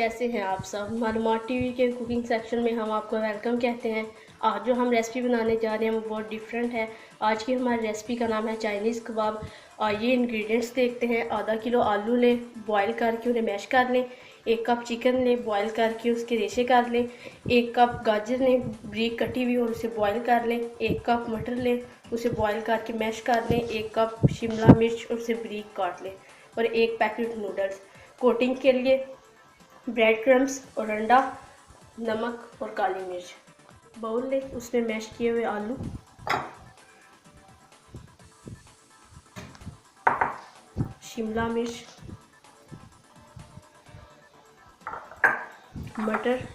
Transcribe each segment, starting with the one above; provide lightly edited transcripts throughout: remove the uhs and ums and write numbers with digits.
कैसे हैं आप सब। मालूमात टीवी के कुकिंग सेक्शन में हम आपको वेलकम कहते हैं। आज जो हम रेसिपी बनाने जा रहे हैं वो बहुत डिफरेंट है। आज की हमारी रेसिपी का नाम है चाइनीज़ कबाब। ये इंग्रेडिएंट्स देखते हैं। आधा किलो आलू लें, बॉयल करके उन्हें मैश कर लें। 1 कप चिकन लें, बॉयल करके उसके रेशे कर लें। 1 कप गाजर लें, ब्रीक कटी हुई, और उसे बॉयल कर लें। 1 कप मटर लें, उसे बॉयल करके मैश कर लें। 1 कप शिमला मिर्च और उसे ब्रीक काट लें, और 1 पैकेट नूडल्स। कोटिंग के लिए ब्रेड क्रम्स और अंडा, नमक और काली मिर्च। बाउल लें, उसमें मैश किए हुए आलू, शिमला मिर्च, मटर,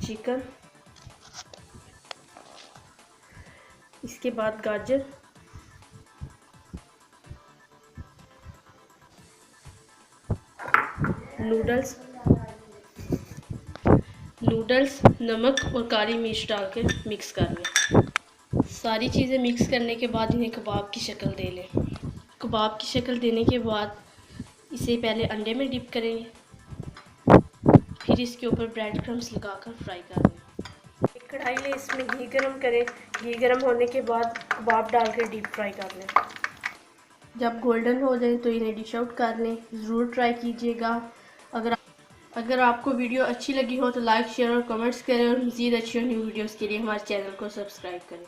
चिकन, इसके बाद गाजर, नूडल्स, नमक और काली मिर्च डाल के मिक्स कर लें। सारी चीज़ें मिक्स करने के बाद इन्हें कबाब की शक्ल दे लें। कबाब की शक्ल देने के बाद इसे पहले अंडे में डिप करेंगे, फिर इसके ऊपर ब्रेड क्रम्स लगाकर फ्राई कर लें। एक कढ़ाई लें, इसमें घी गरम करें। घी गरम होने के बाद कबाब डाल कर डीप फ्राई कर लें। जब गोल्डन हो जाए तो इन्हें डिश आउट कर लें। ज़रूर ट्राई कीजिएगा। अगर आपको वीडियो अच्छी लगी हो तो लाइक, शेयर और कमेंट्स करें, और मज़ीद अच्छी और न्यू वीडियोज़ के लिए हमारे चैनल को सब्सक्राइब करें।